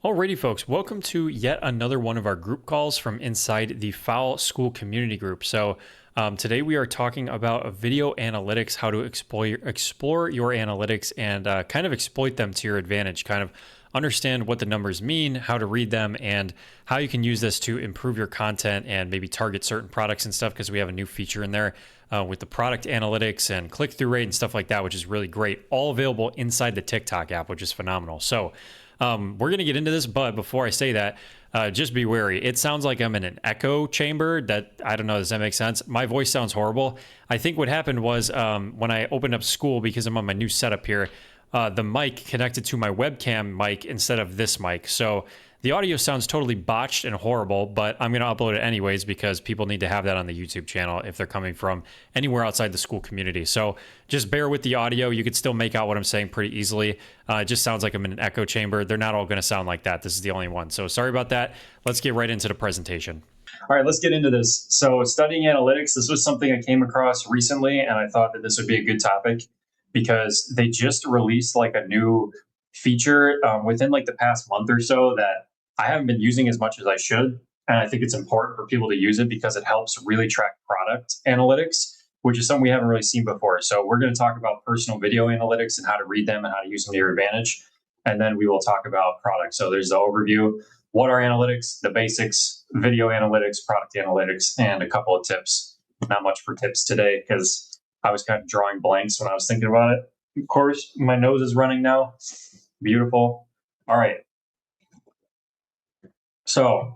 Alrighty, folks, welcome to yet another one of our group calls from inside the Fowl School Community Group. So today we are talking about video analytics, how to explore your analytics and kind of exploit them to your advantage, kind of understand what the numbers mean, how to read them, and how you can use this to improve your content and maybe target certain products and stuff, because we have a new feature in there with the product analytics and click-through rate and stuff like that, which is really great. All available inside the TikTok app, which is phenomenal. So we're going to get into this, but before I say that, just be wary. It sounds like I'm in an echo chamber. I don't know, does that make sense? My voice sounds horrible. I think what happened was when I opened up school, because I'm on my new setup here, the mic connected to my webcam mic instead of this mic. So the audio sounds totally botched and horrible, but I'm going to upload it anyways because people need to have that on the YouTube channel if they're coming from anywhere outside the school community. So just bear with the audio. You could still make out what I'm saying pretty easily. It just sounds like I'm in an echo chamber. They're not all going to sound like that. This is the only one. So sorry about that. Let's get right into the presentation. All right, let's get into this. So studying analytics, this was something I came across recently, and I thought that this would be a good topic because they just released like a new feature within like the past month or so that I haven't been using as much as I should. And I think it's important for people to use it because it helps really track product analytics, which is something we haven't really seen before. So we're going to talk about personal video analytics and how to read them and how to use them to your advantage. And then we will talk about products. So there's the overview. What are analytics, the basics, video analytics, product analytics, and a couple of tips. Not much for tips today because I was kind of drawing blanks when I was thinking about it. Of course, my nose is running now. Beautiful. All right. So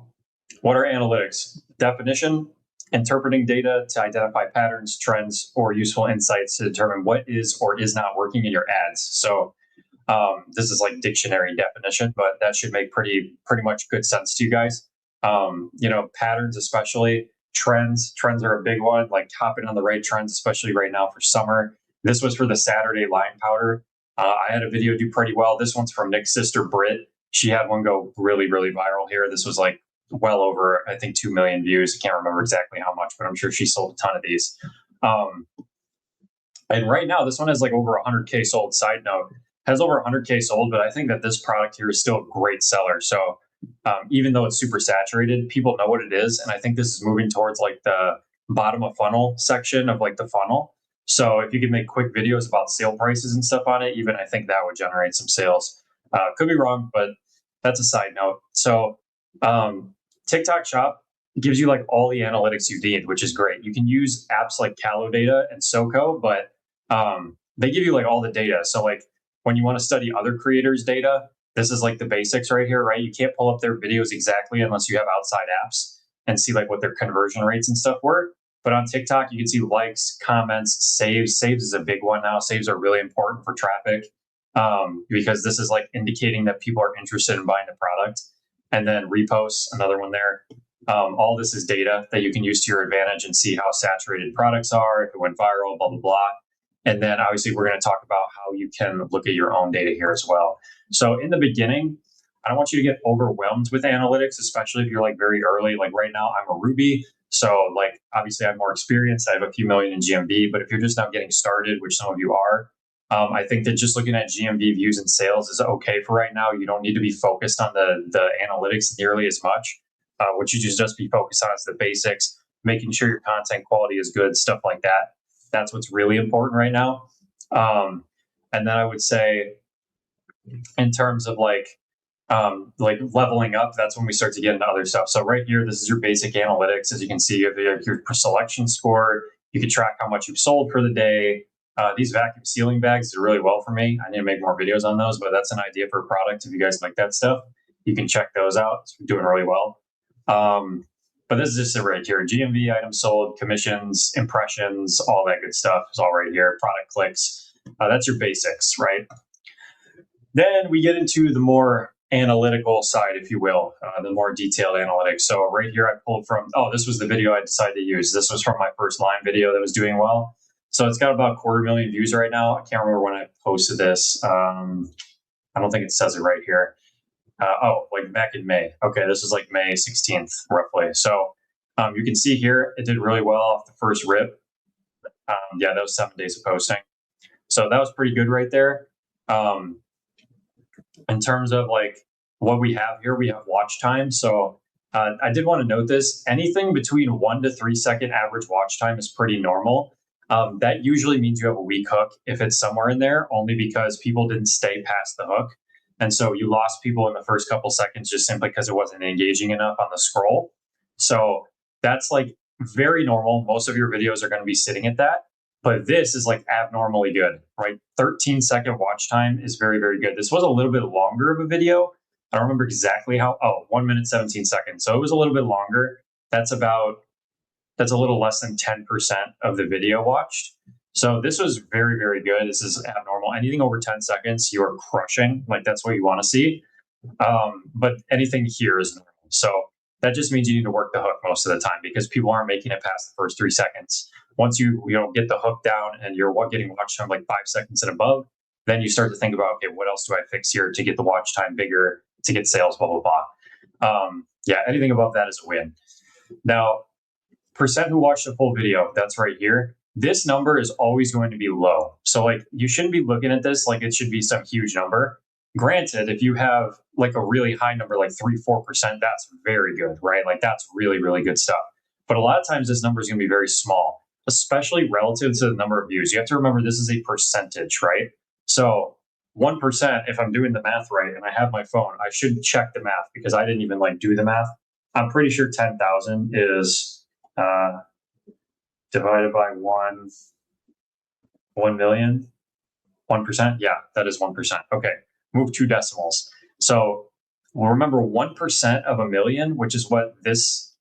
what are analytics? Definition: interpreting data to identify patterns, trends, or useful insights to determine what is or is not working in your ads. So this is like dictionary definition, but that should make pretty much good sense to you guys. Patterns, especially trends. Trends are a big one, like hopping on the right trends, especially right now for summer. This was for the Saturday line powder. I had a video do pretty well. This one's from Nick's sister, Britt. She had one go really viral here. This was like well over, I think, 2 million views. I can't remember exactly how much, but I'm sure she sold a ton of these. And right now, this one has like over 100K sold. Side note, has over 100K sold, but I think that this product here is still a great seller. So even though it's super saturated, people know what it is. And I think this is moving towards like the bottom of funnel section of like the funnel. So if you could make quick videos about sale prices and stuff on it, even I think that would generate some sales. Could be wrong, but that's a side note. So TikTok Shop gives you like all the analytics you need, which is great. You can use apps like Callo Data and SoCo, but they give you like all the data. So like when you want to study other creators' data, this is like the basics right here, right? You can't pull up their videos exactly unless you have outside apps and see like what their conversion rates and stuff were. But on TikTok, you can see likes, comments, saves. Saves is a big one now. Saves are really important for traffic because this is like indicating that people are interested in buying the product. And then reposts, another one there. All this is data that you can use to your advantage and see how saturated products are, if it went viral, blah, blah, blah. And then obviously we're going to talk about how you can look at your own data here as well. So in the beginning, I don't want you to get overwhelmed with analytics, especially if you're like very early. Like right now, I'm a Ruby. So like obviously I have more experience. I have a few million in GMV, but if you're just now getting started, which some of you are, I think that just looking at GMV views and sales is okay for right now. You don't need to be focused on the analytics nearly as much. What you just be focused on is the basics, making sure your content quality is good, stuff like that. That's what's really important right now. And then I would say in terms of like leveling up, that's when we start to get into other stuff. So right here, this is your basic analytics. As you can see, you have your selection score. You can track how much you've sold for the day. These vacuum sealing bags do really well for me. I need to make more videos on those, but that's an idea for a product. If you guys like that stuff, you can check those out. It's doing really well. But this is just it right here. GMV, items sold, commissions, impressions, all that good stuff is all right here. Product clicks. That's your basics, right? Then we get into the more analytical side, if you will, the more detailed analytics. So right here I pulled from, this was the video I decided to use. This was from my first line video that was doing well. So it's got about 250,000 views right now. I can't remember when I posted this. I don't think it says it right here. Like back in May. Okay, this is like May 16th, roughly. So you can see here, it did really well off the first rip. Yeah, that was 7 days of posting. So that was pretty good right there. In terms of like what we have here, we have watch time. So I did want to note this. Anything between 1 to 3 second average watch time is pretty normal. That usually means you have a weak hook if it's somewhere in there, only because people didn't stay past the hook. And so you lost people in the first couple seconds just simply because it wasn't engaging enough on the scroll. So that's like very normal. Most of your videos are going to be sitting at that. But this is like abnormally good, right? 13-second watch time is very, very good. This was a little bit longer of a video. I don't remember exactly how. Oh, 1 minute, 17 seconds. So it was a little bit longer. That's a little less than 10% of the video watched. So this was very, very good. This is abnormal. Anything over 10 seconds, you're crushing. Like that's what you want to see. But anything here is normal. So that just means you need to work the hook most of the time because people aren't making it past the first 3 seconds. Once you get the hook down and you're getting watch time like 5 seconds and above, then you start to think about, okay, what else do I fix here to get the watch time bigger, to get sales, blah, blah, blah. Yeah, anything above that is a win. Now, percent who watched the full video, that's right here. This number is always going to be low. So like you shouldn't be looking at this like it should be some huge number. Granted, if you have like a really high number, like 3-4%, that's very good, right? Like that's really, really good stuff. But a lot of times this number is going to be very small, especially relative to the number of views. You have to remember this is a percentage, right? So 1%, if I'm doing the math right and I have my phone, I should check the math because I didn't even like do the math. I'm pretty sure 10,000 is divided by 1 million, 1%. Yeah, that is 1%. Okay, move 2 decimals. So well, remember 1% of a million, which is what this,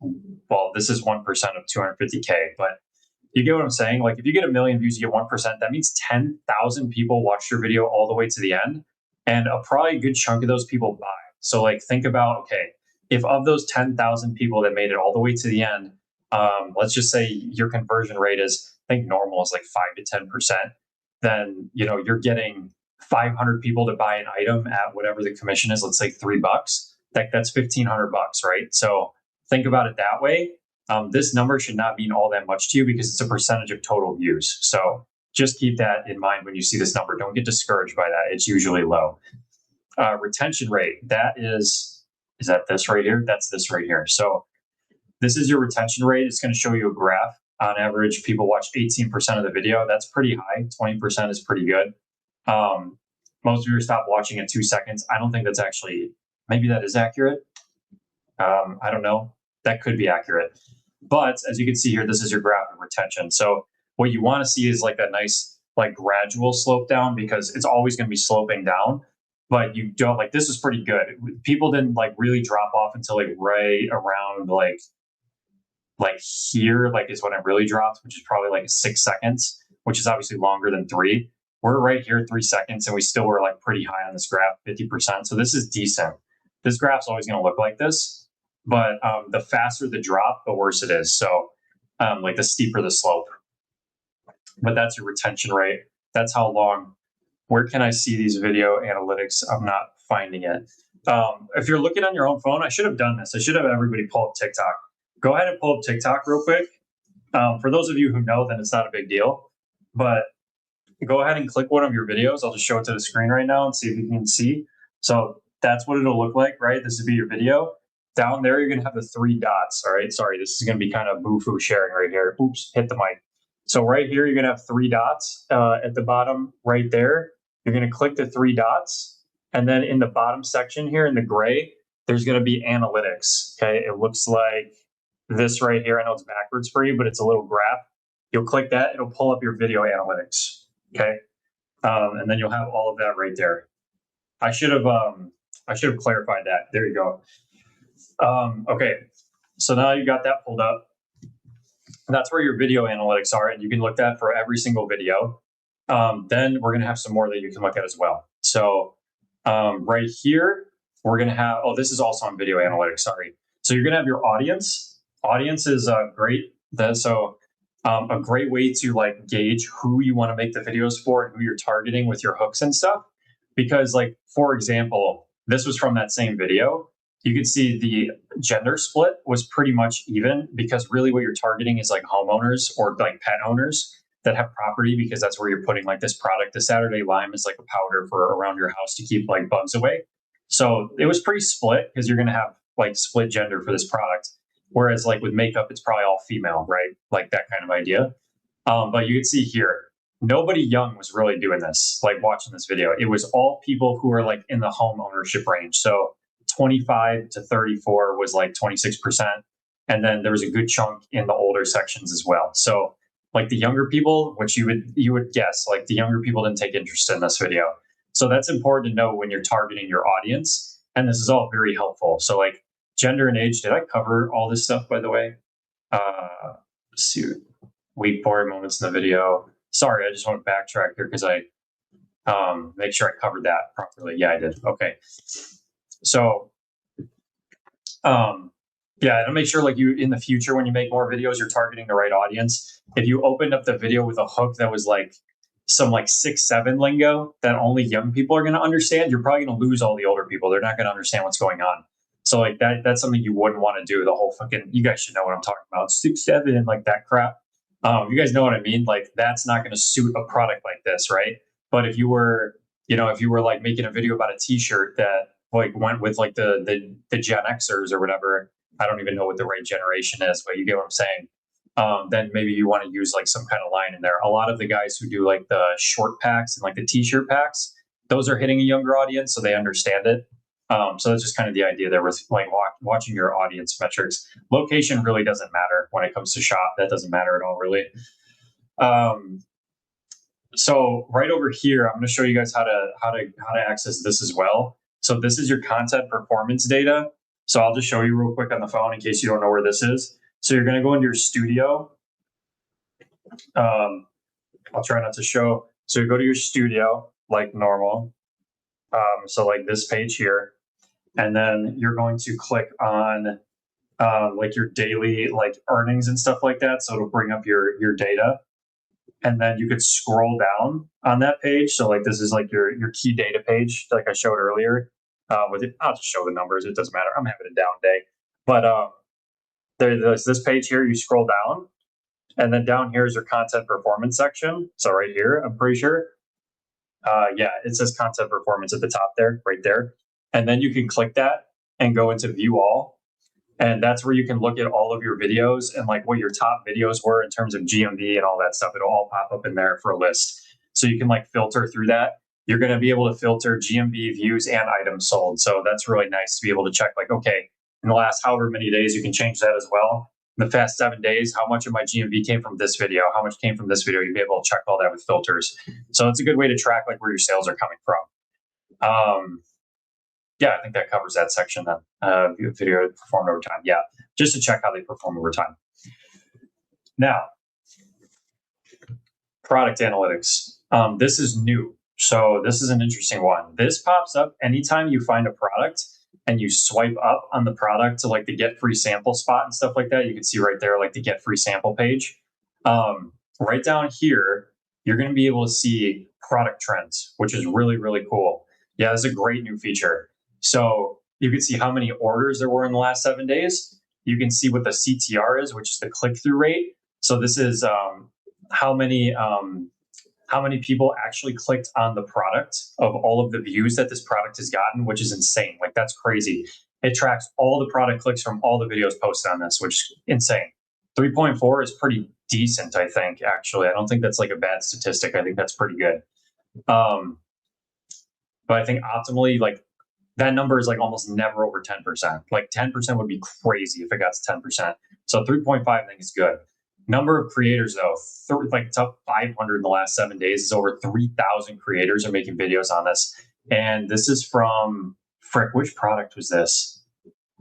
well, this is 1% of 250K, but you get what I'm saying? Like if you get a million views, you get 1%. That means 10,000 people watched your video all the way to the end. And probably a good chunk of those people buy. So like think about, okay, if of those 10,000 people that made it all the way to the end, let's just say your conversion rate is, I think normal is like 5 to 10%, then you're getting 500 people to buy an item at whatever the commission is, let's say $3. That's $1,500, right? So think about it that way. This number should not mean all that much to you because it's a percentage of total views. So just keep that in mind when you see this number. Don't get discouraged by that. It's usually low. Retention rate, that is that this right here? That's this right here. So this is your retention rate. It's going to show you a graph. On average, people watch 18% of the video. That's pretty high. 20% is pretty good. Most of you stop watching at 2 seconds. I don't think that's actually, maybe that is accurate. I don't know. That could be accurate. But as you can see here, this is your graph of retention. So what you want to see is like a nice, like gradual slope down because it's always going to be sloping down. But you don't like, this is pretty good. People didn't like really drop off until like right around like here, like is when it really dropped, which is probably like 6 seconds, which is obviously longer than 3. We're right here 3 seconds and we still were like pretty high on this graph, 50%. So this is decent. This graph's always going to look like this, but the faster the drop, the worse it is. So like the steeper the slope. But that's your retention rate. That's how long. Where can I see these video analytics? I'm not finding it. If you're looking on your own phone, I should have done this. I should have everybody pull up TikTok. Go ahead and pull up TikTok real quick. For those of you who know, then it's not a big deal. But go ahead and click one of your videos. I'll just show it to the screen right now and see if you can see. So that's what it'll look like, right? This would be your video. Down there, you're going to have the 3 dots. All right. Sorry, this is going to be kind of boo-foo sharing right here. Oops, hit the mic. So right here, you're going to have 3 dots at the bottom right there. You're going to click the 3 dots. And then in the bottom section here in the gray, there's going to be analytics. Okay. It looks like this right here. I know it's backwards for you, but it's a little graph. You'll click that. It'll pull up your video analytics. Okay. And then you'll have all of that right there. I should have clarified that. There you go. Okay. So now you got that pulled up. That's where your video analytics are, and you can look at for every single video. Then we're going to have some more that you can look at as well. So right here, we're going to have, oh, this is also on video analytics. Sorry. So you're going to have your audience. Audience is great. So a great way to like gauge who you want to make the videos for and who you're targeting with your hooks and stuff. Because like, for example, this was from that same video. You can see the gender split was pretty much even because really what you're targeting is like homeowners or like pet owners that have property because that's where you're putting like this product. The Saturday Lime is like a powder for around your house to keep like bugs away. So it was pretty split because you're going to have like split gender for this product. Whereas like with makeup, it's probably all female, right? Like that kind of idea. But you can see here, nobody young was really doing this, like watching this video. It was all people who are like in the home ownership range. So 25 to 34 was like 26%. And then there was a good chunk in the older sections as well. So like the younger people, which you would guess, like the younger people didn't take interest in this video. So that's important to know when you're targeting your audience. And this is all very helpful. So like gender and age, did I cover all this stuff, by the way? Let's see, wait for moments in the video. Sorry, I just want to backtrack here because I make sure I covered that properly. Yeah, I did. Okay. So yeah, and make sure like you in the future when you make more videos, you're targeting the right audience. If you opened up the video with a hook that was like some like 6-7 lingo that only young people are going to understand, you're probably going to lose all the older people. They're not going to understand what's going on. So like that's something you wouldn't want to do. The whole fucking, you guys should know what I'm talking about. 6-7 and like that crap. You guys know what I mean? Like that's not going to suit a product like this, right? But if you were, if you were like making a video about a T-shirt that like went with like the Gen Xers or whatever, I don't even know what the right generation is, but you get what I'm saying. Then maybe you want to use like some kind of line in there. A lot of the guys who do like the short packs and like the T-shirt packs, those are hitting a younger audience, so they understand it. So that's just kind of the idea there with like watching your audience metrics. Location really doesn't matter when it comes to shop. That doesn't matter at all, really. So right over here, I'm going to show you guys how to access this as well. So this is your content performance data. So I'll just show you real quick on the phone in case you don't know where this is. So you're going to go into your studio. I'll try not to show. So you go to your studio like normal. So like this page here, and then you're going to click on like your daily like earnings and stuff like that. So it'll bring up your data. And then you could scroll down on that page. So like this is like your key data page, like I showed earlier. With it, I'll just show the numbers. It doesn't matter. I'm having a down day. But there's this page here. You scroll down, and then down here is your content performance section. So right here, I'm pretty sure. Yeah, it says content performance at the top there, right there. And then you can click that and go into view all. And that's where you can look at all of your videos and like what your top videos were in terms of GMV and all that stuff. It'll all pop up in there for a list. So you can like filter through that. You're going to be able to filter GMV, views, and items sold. So that's really nice to be able to check like, okay, in the last however many days, you can change that as well. In the past 7 days, how much of my GMV came from this video? How much came from this video? You'll be able to check all that with filters. So it's a good way to track like where your sales are coming from. Yeah, I think that covers that section then. Video performed over time. Yeah, just to check how they perform over time. Now, product analytics. This is new. So this is an interesting one. This pops up anytime you find a product and you swipe up on the product to like the get free sample spot and stuff like that. You can see right there, like the get free sample page. Right down here, you're going to be able to see product trends, which is really, really cool. Yeah, this is a great new feature. So you can see how many orders there were in the last 7 days. You can see what the CTR is, which is the click-through rate. So this is how many people actually clicked on the product of all of the views that this product has gotten, which is insane. Like that's crazy. It tracks all the product clicks from all the videos posted on this, which is insane. 3.4 is pretty decent, I think, actually. I don't think that's like a bad statistic. I think that's pretty good. But I think optimally, like that number is like almost never over 10%. Like 10% would be crazy if it got to 10%. So 3.5, I think is good. Number of creators, though, like top 500 in the last 7 days is over 3,000 creators are making videos on this. And this is from, frick, which product was this?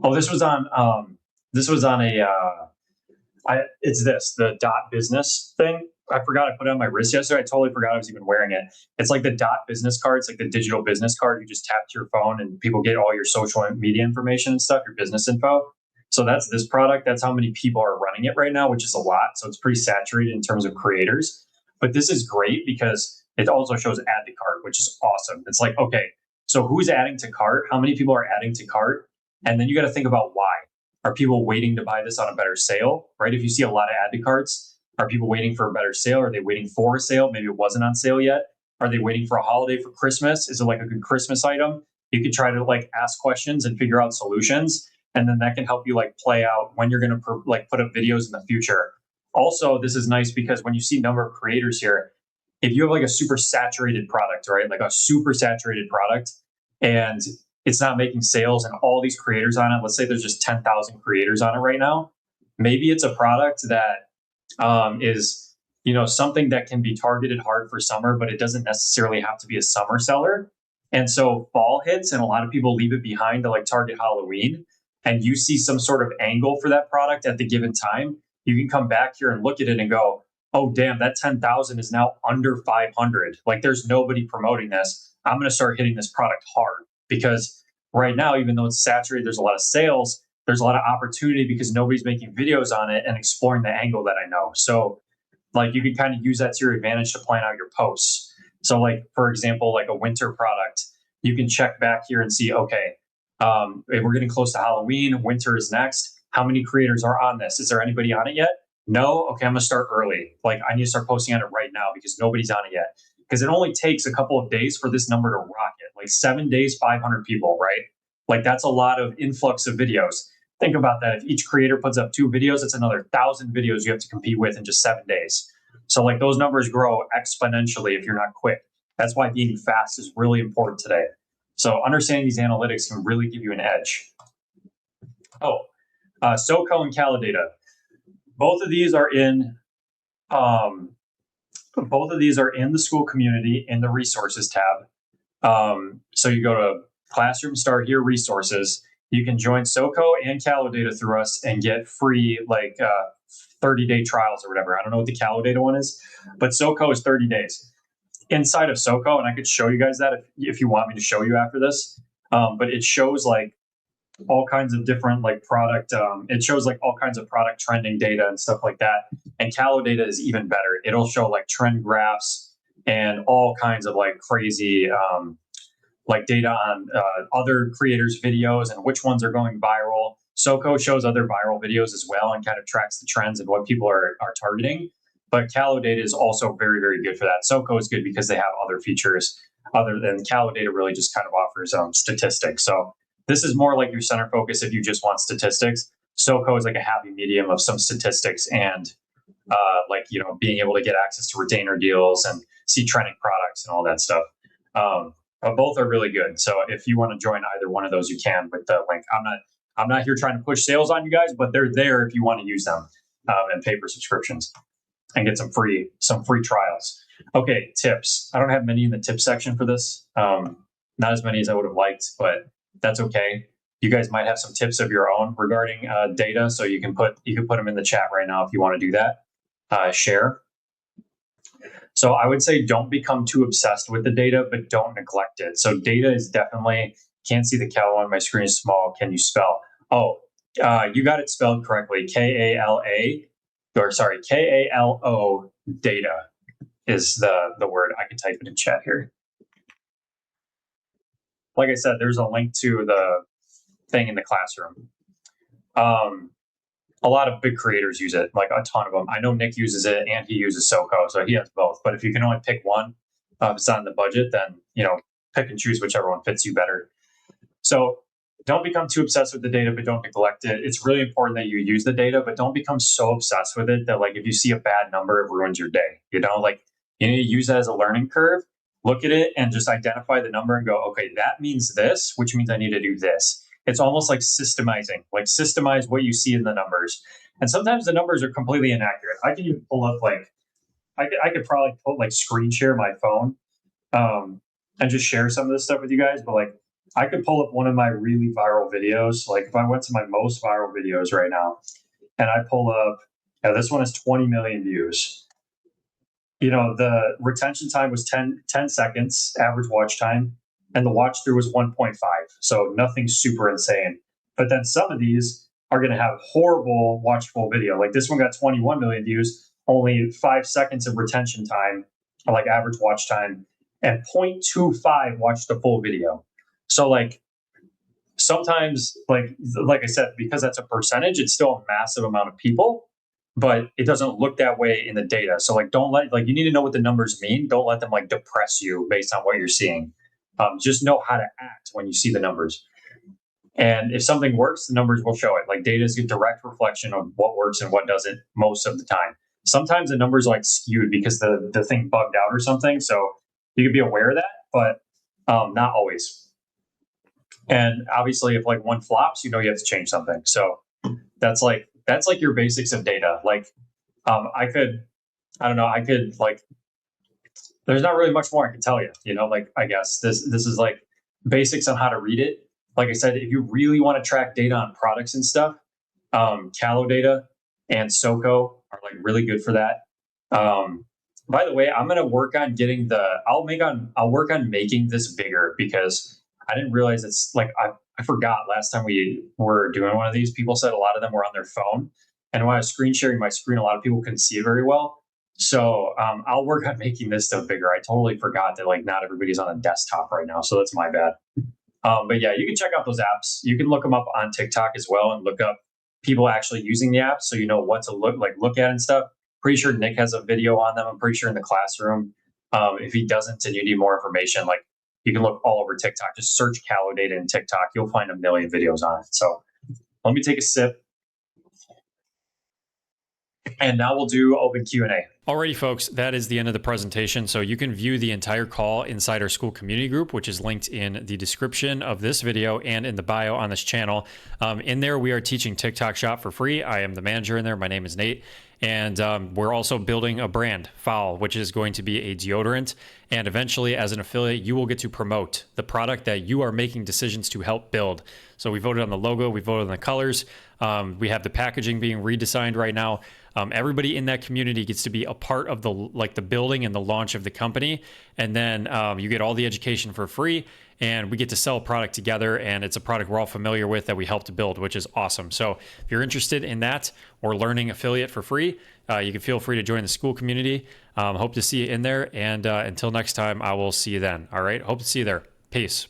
Oh, this was on it's the dot business thing. I forgot I put it on my wrist yesterday. I totally forgot I was even wearing it. It's like the dot business card. It's like the digital business card. You just tap to your phone and people get all your social media information and stuff, your business info. So that's this product. That's how many people are running it right now, which is a lot. So it's pretty saturated in terms of creators. But this is great because it also shows add to cart, which is awesome. It's like, okay, so who's adding to cart? How many people are adding to cart? And then you got to think about why. Are people waiting to buy this on a better sale, right? If you see a lot of add to carts, are people waiting for a better sale? Are they waiting for a sale? Maybe it wasn't on sale yet. Are they waiting for a holiday for Christmas? Is it like a good Christmas item? You can try to like ask questions and figure out solutions, and then that can help you like play out when you're going to like put up videos in the future. Also, this is nice because when you see number of creators here, if you have like a super saturated product, right? Like a super saturated product and it's not making sales and all these creators on it, let's say there's just 10,000 creators on it right now. Maybe it's a product that is, something that can be targeted hard for summer, but it doesn't necessarily have to be a summer seller. And so fall hits and a lot of people leave it behind to like target Halloween, and you see some sort of angle for that product at the given time. You can come back here and look at it and go, oh damn, that 10,000 is now under 500. Like there's nobody promoting this. I'm going to start hitting this product hard because right now, even though it's saturated, there's a lot of sales. There's a lot of opportunity because nobody's making videos on it and exploring the angle that I know. So like you can kind of use that to your advantage to plan out your posts. So like, for example, like a winter product, you can check back here and see, okay, if we're getting close to Halloween, winter is next. How many creators are on this? Is there anybody on it yet? No. Okay, I'm gonna start early. Like I need to start posting on it right now because nobody's on it yet. Because it only takes a couple of days for this number to rocket. Like 7 days, 500 people, right? Like that's a lot of influx of videos. Think about that. If each creator puts up 2 videos, it's another 1,000 videos you have to compete with in just 7 days. So like those numbers grow exponentially if you're not quick. That's why being fast is really important today. So understanding these analytics can really give you an edge. SoCo and Calidata. Both of these are in the school community in the resources tab. So you go to Classroom, start here, resources. You can join SoCo and Calidata through us and get free 30-day trials or whatever. I don't know what the Calidata one is, but SoCo is 30 days. Inside of SoCo, and I could show you guys that if you want me to show you after this, but it shows like all kinds of different like product, it shows like all kinds of product trending data and stuff like that. And Calidata is even better. It'll show like trend graphs and all kinds of like crazy like data on other creators' videos and which ones are going viral. SoCo shows other viral videos as well and kind of tracks the trends and what people are targeting. But Calidata is also very, very good for that. SoCo is good because they have other features other than Calidata really just kind of offers statistics. So this is more like your center focus if you just want statistics. SoCo is like a happy medium of some statistics and being able to get access to retainer deals and see trending products and all that stuff. But both are really good. So if you want to join either one of those, you can with the link. I'm not here trying to push sales on you guys, but they're there if you want to use them and pay for subscriptions and get some free trials. Okay, tips. I don't have many in the tip section for this. Not as many as I would have liked, but that's okay. You guys might have some tips of your own regarding data, so you can put them in the chat right now if you want to do that. Share. So I would say don't become too obsessed with the data, but don't neglect it. So data is definitely, can't see the Cal on my screen is small. Can you spell? Oh, you got it spelled correctly. Kalo data is the word. I can type it in chat here. Like I said, there's a link to the thing in the classroom. A lot of big creators use it, like a ton of them. I know Nick uses it and he uses SoCo, so he has both. But if you can only pick one, if it's not in the budget, then pick and choose whichever one fits you better. So don't become too obsessed with the data, but don't neglect it. It's really important that you use the data, but don't become so obsessed with it that like if you see a bad number, it ruins your day. Like you need to use that as a learning curve. Look at it and just identify the number and go, okay, that means this, which means I need to do this. It's almost like systemizing, like systemize what you see in the numbers. And sometimes the numbers are completely inaccurate. I can even pull up I could probably screen share my phone and just share some of this stuff with you guys. But like I could pull up one of my really viral videos. Like if I went to my most viral videos right now and I pull up, this one has 20 million views. The retention time was 10 seconds, average watch time, and the watch through was 1.5. So nothing super insane. But then some of these are going to have horrible watchable video. Like this one got 21 million views, only 5 seconds of retention time, or like average watch time, and 0.25 watched the full video. So like sometimes, like I said, because that's a percentage, it's still a massive amount of people, but it doesn't look that way in the data. So like don't let you need to know what the numbers mean. Don't let them like depress you based on what you're seeing. Just know how to act when you see the numbers. And if something works, the numbers will show it. Like data is a direct reflection of what works and what doesn't most of the time. Sometimes the numbers are like skewed because the thing bugged out or something. So you can be aware of that, but not always. And obviously, if like one flops, you know you have to change something. So that's like your basics of data. Like I don't know, I could like there's not really much more I can tell you. You know, like I guess this is like basics on how to read it. Like I said, if you really want to track data on products and stuff, Callow data and SOCO are like really good for that. By the way, I'm gonna work on getting the. I'll work on making this bigger because I didn't realize it's like I forgot last time we were doing one of these. People said a lot of them were on their phone, and when I was screen sharing my screen, a lot of people couldn't see it very well. So I'll work on making this stuff bigger. I totally forgot that like not everybody's on a desktop right now, so that's my bad. But yeah, you can check out those apps. You can look them up on TikTok as well, and look up people actually using the apps, so you know what to look at and stuff. Pretty sure Nick has a video on them. I'm pretty sure in the classroom. If he doesn't, and you need more information, like you can look all over TikTok. Just search Callow data in TikTok. You'll find a million videos on it. So let me take a sip, and now we'll do open Q&A. Alrighty, folks, that is the end of the presentation. So you can view the entire call inside our school community group, which is linked in the description of this video and in the bio on this channel. In there, we are teaching TikTok Shop for free. I am the manager in there. My name is Nate. And we're also building a brand, Fowl, which is going to be a deodorant. And eventually, as an affiliate, you will get to promote the product that you are making decisions to help build. So we voted on the logo, we voted on the colors. We have the packaging being redesigned right now. Everybody in that community gets to be a part of the building and the launch of the company. And then you get all the education for free, and we get to sell a product together. And it's a product we're all familiar with that we help to build, which is awesome. So if you're interested in that or learning affiliate for free, you can feel free to join the school community. Hope to see you in there. And until next time, I will see you then. All right. Hope to see you there. Peace.